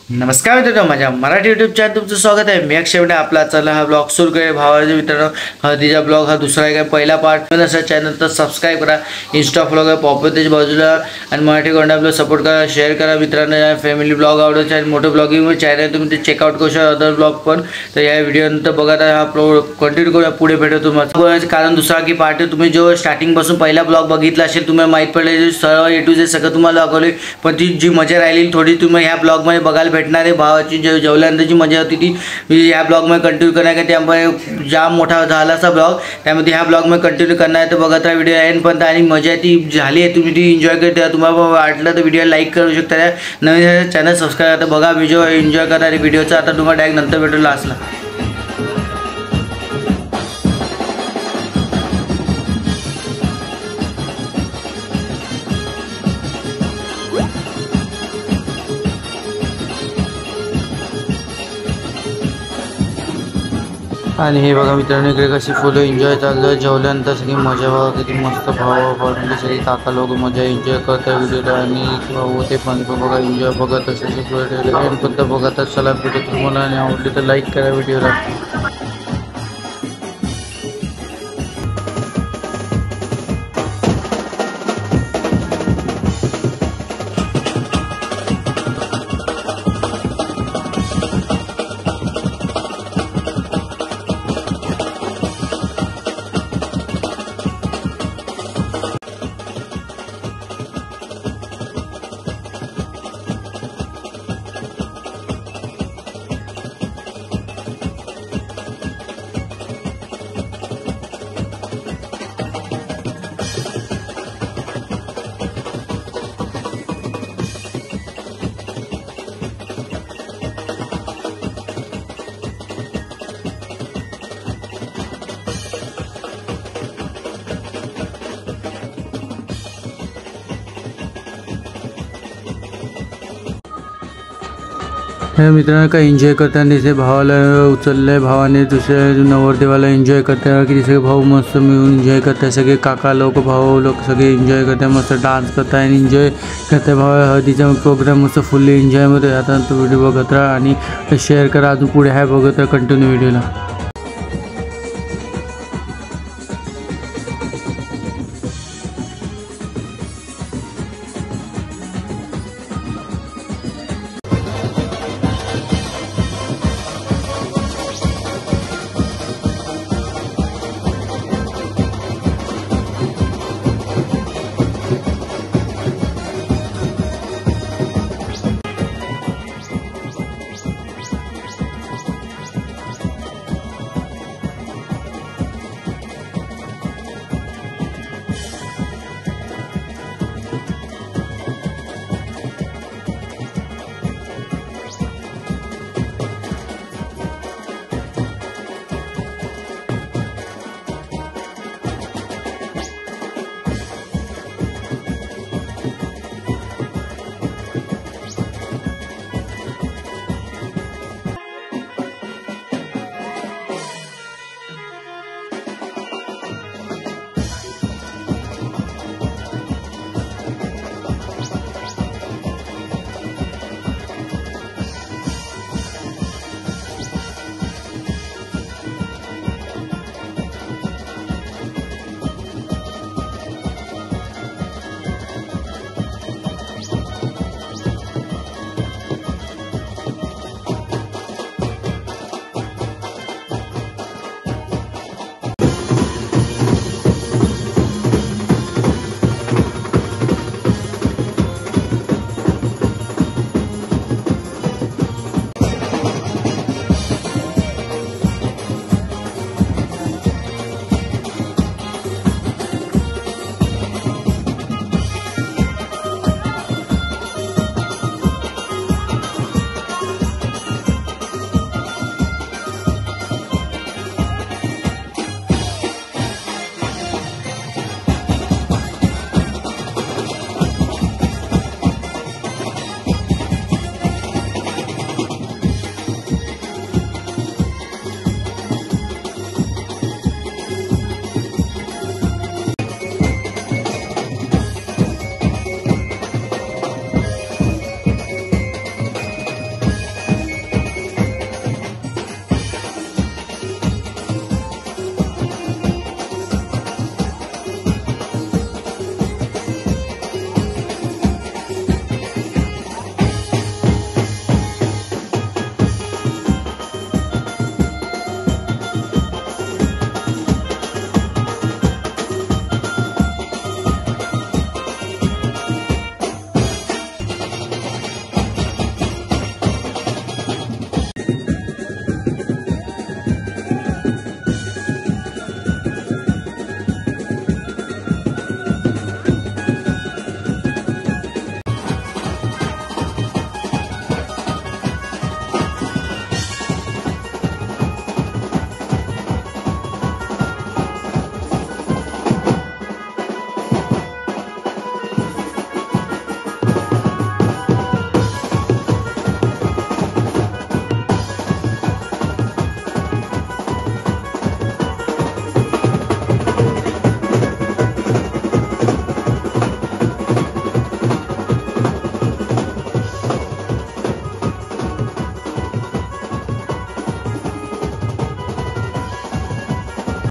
नमस्कार मित्रांनो, माझ्या मराठी यूट्यूब चॅनल तुमचं स्वागत आहे। मी अक्षय म्हणजे आपला चला हा ब्लॉग सुरू करूया। भावाचे मित्रांनो, हळदीचा ब्लॉग हा दुसरा आहे, पहिला पार्ट असा चॅनल तर सबस्क्राईब करा, इंस्टा फॉलो करा, पॉप्युलर बाजूला आणि मराठी कोंडा आपलं सपोर्ट करा, शेअर करा मित्रांनो। या फॅमिली ब्लॉग आवडत आणि मोठं ब्लॉगिंग चॅनल तुम्ही ते चेकआउट करू शकता, अदर ब्लॉग पण। तर या व्हिडिओनंतर बघा, हा कंटिन्यू करूया, पुढे भेटू तुम्हाला। कारण दुसरा की पार्ट तुम्ही जो स्टार्टिंग पासून पहिला ब्लॉग बघितला असेल, तुम्हाला माहित पडले सर्व ए टू झेड सगळं तुम्हाला दाखवले, पण ती जी मजा राहिली थोडी तुम्ही ह्या ब्लॉग मध्ये बघायला भेटणार आहे। भावाची जेवल्यानंतरची मजा होती ती मी या ब्लॉग मध्ये कंटिन्यू करणार आहे। त्यामुळे जाम मोठा झाला असा ब्लॉग, त्यामध्ये ह्या ब्लॉग मध्ये कंटिन्यू करणार आहे। तर बघत राहा व्हिडिओ एंड पर्यंत आणि मजा ती झाली आहे, तुम्ही ती एन्जॉय करता। तुम्हाला वाटलं तर व्हिडिओ लाईक करू शकता, नवीन चॅनल सबस्क्राईब करा, बघा व्हिडिओ एन्जॉय करा आणि व्हिडिओचा आता तुम्हाला डायरेक्ट नंतर भेटू लास्टला। आणि हे बघा मित्रांनो, इकडे कशी फुलं एन्जॉय चाललं, जेवल्यानंतर सगळी मजा बघा किती मस्त। भावाभावांनी सगळी काका लोक मजा एन्जॉय करतात व्हिडिओला, आणि भाऊ ते पण बघा एन्जॉय बघत असेल पण बघत चला व्हिडिओ तुम्हाला आणि आवडली तर लाईक करा व्हिडिओला। मित्रांनो, काय एन्जॉय करताना दिसे, भावाला उचललंय, भावाने दुसऱ्या नवरदेवाला एन्जॉय करतात की सगळे भाऊ मस्त मिळून एन्जॉय करतात, सगळे काका लोक भाऊ लोक सगळे एन्जॉय करतात, मस्त डान्स करतात आणि एन्जॉय करतात। भावा हळदीचा प्रोग्राम मस्त फुल्ली एन्जॉयमध्ये। आता तो व्हिडिओ बघत राहा आणि शेअर करा, अजून पुढे आहे बघत राहा कंटिन्यू व्हिडिओला।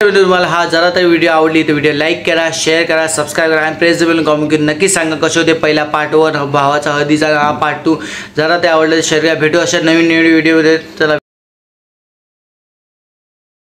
तुम्हाला हा जरा तरी व्हिडिओ आवडली तर व्हिडिओ लाईक करा, शेअर करा, सबस्क्राईब करा आणि प्रेस द बेल कॉमेंट करून नक्की सांगा कसे होते पहिला पार्ट 1 भावाचा हळदीचा, हा पार्ट 2 जरा ते आवडलं तर शेअर करा. भेटू अशा नवीन व्हिडिओमध्ये. चला.